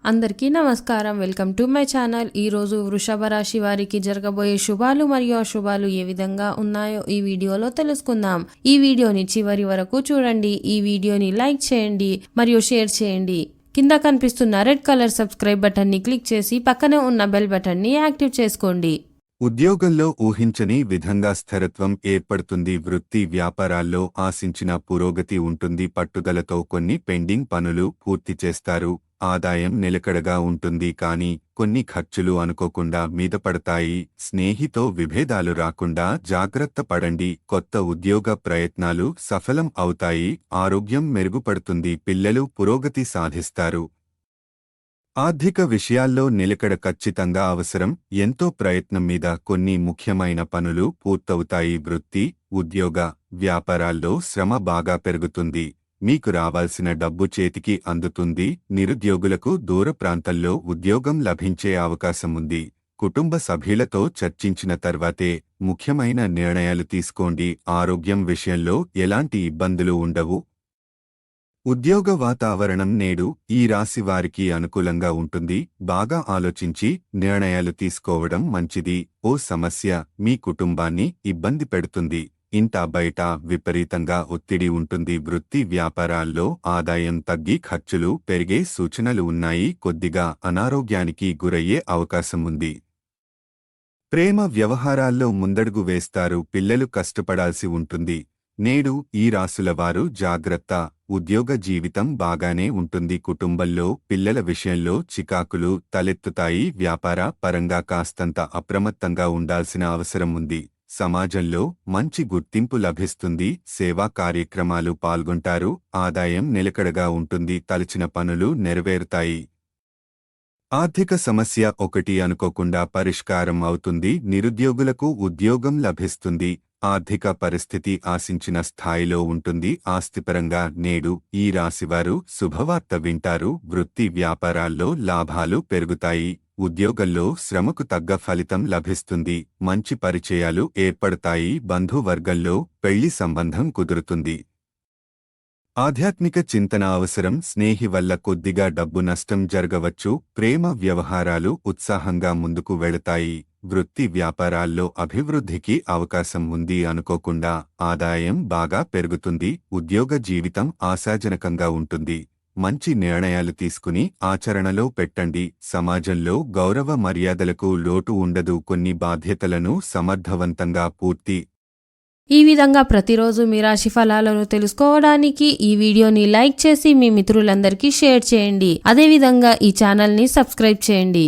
అందరికీ నమస్కారం. Welcome to my channel. ఈరోజు వృషభ రాశి వారికి జరగబోయే శుభాలు మరియు అశుభాలు ఏ విధంగా ఉన్నాయో ఈ వీడియోలో తెలుసుకుందాం. ఈ వీడియోని చివరి వరకు చూడండి. ఈ వీడియోని లైక్ చేయండి మరియు షేర్ చేయండి. కింద కనిపిస్తున్న రెడ్ కలర్ సబ్స్క్రైబ్ బటన్ని క్లిక్ చేసి పక్కనే ఉన్న బెల్ బటన్ని యాక్టివ్ చేసుకోండి. ఉద్యోగంలో ఊహించని విధంగా స్థిరత్వం ఏర్పడుతుంది. వృత్తి వ్యాపారాల్లో ఆశించిన పురోగతి ఉంటుంది. పట్టుదలతో కొన్ని పెండింగ్ పనులు పూర్తి చేస్తారు. ఆదాయం నిలకడగా ఉంటుంది, కానీ కొన్ని ఖర్చులు అనుకోకుండా మీద పడతాయి. స్నేహితో విభేదాలు రాకుండా జాగ్రత్త పడండి. కొత్త ఉద్యోగ ప్రయత్నాలు సఫలం అవుతాయి. ఆరోగ్యం మెరుగుపడుతుంది. పిల్లలు పురోగతి సాధిస్తారు. ఆర్థిక విషయాల్లో నిలకడ ఖచ్చితంగా అవసరం. ఎంతో ప్రయత్నం మీద కొన్ని ముఖ్యమైన పనులు పూర్తవుతాయి. వృత్తి, ఉద్యోగ, వ్యాపారాల్లో శ్రమ బాగా పెరుగుతుంది. మీకు రావాల్సిన డబ్బు చేతికి అందుతుంది. నిరుద్యోగులకు దూర ప్రాంతాల్లో ఉద్యోగం లభించే అవకాశముంది. కుటుంబ సభ్యులతో చర్చించిన తర్వాతే ముఖ్యమైన నిర్ణయాలు తీసుకోండి. ఆరోగ్యం విషయంలో ఎలాంటి ఇబ్బందులు ఉండవు. ఉద్యోగ వాతావరణం నేడు ఈ రాశి వారికి అనుకూలంగా ఉంటుంది. బాగా ఆలోచించి నిర్ణయాలు తీసుకోవడం మంచిది. ఓ సమస్య మీ కుటుంబాన్ని ఇబ్బంది పెడుతుంది. ఇంటా బయట విపరీతంగా ఒత్తిడి ఉంటుంది. వృత్తి వ్యాపారాల్లో ఆదాయం తగ్గి ఖర్చులు పెరిగే సూచనలు ఉన్నాయి. కొద్దిగా అనారోగ్యానికి గురయ్యే అవకాశముంది. ప్రేమ వ్యవహారాల్లో ముందడుగు వేస్తారు. పిల్లలు కష్టపడాల్సి ఉంటుంది. నేడు ఈ రాశుల వారు జాగ్రత్త. ఉద్యోగ జీవితం బాగానే ఉంటుంది. కుటుంబంలో పిల్లల విషయంలో చికాకులు తలెత్తుతాయి. వ్యాపార పరంగా కాస్తంత అప్రమత్తంగా ఉండాల్సిన అవసరం ఉంది. సమాజంలో మంచి గుర్తింపు లభిస్తుంది. సేవా కార్యక్రమాలు పాల్గొంటారు. ఆదాయం నిలకడగా ఉంటుంది. తలచిన పనులు నెరవేరుతాయి. ఆర్థిక సమస్య ఒకటి అనుకోకుండా పరిష్కారం అవుతుంది. నిరుద్యోగులకు ఉద్యోగం లభిస్తుంది. ఆర్థిక పరిస్థితి ఆశించిన స్థాయిలో ఉంటుంది. ఆస్తిపరంగా నేడు ఈ రాశివారు శుభవార్త వింటారు. వృత్తి వ్యాపారాల్లో లాభాలు పెరుగుతాయి. ఉద్యోగంలో శ్రమకు తగ్గ ఫలితం లభిస్తుంది. మంచి పరిచయాలు ఏర్పడతాయి. బంధువర్గంలో పెళ్లి సంబంధం కుదురుతుంది. ఆధ్యాత్మిక చింతన అవసరం. స్నేహి వల్ల కొద్దిగా డబ్బు నష్టం జరగవచ్చు. ప్రేమ వ్యవహారాలు ఉత్సాహంగా ముందుకు వెళతాయి. వృత్తి వ్యాపారాల్లో అభివృద్ధికి అవకాశం ఉంది. అనుకోకుండా ఆదాయం బాగా పెరుగుతుంది. ఉద్యోగ జీవితం ఆశాజనకంగా ఉంటుంది. మంచి నిర్ణయాలు తీసుకుని ఆచరణలో పెట్టండి. సమాజంలో గౌరవ మర్యాదలకు లోటు ఉండదు. కొన్ని బాధ్యతలను సమర్థవంతంగా పూర్తి ఈ విధంగా ప్రతిరోజు మీ రాశి ఫలాలను తెలుసుకోవడానికి ఈ వీడియోని లైక్ చేసి మీ మిత్రులందరికీ షేర్ చేయండి. అదేవిధంగా ఈ ఛానల్ని సబ్స్క్రైబ్ చేయండి.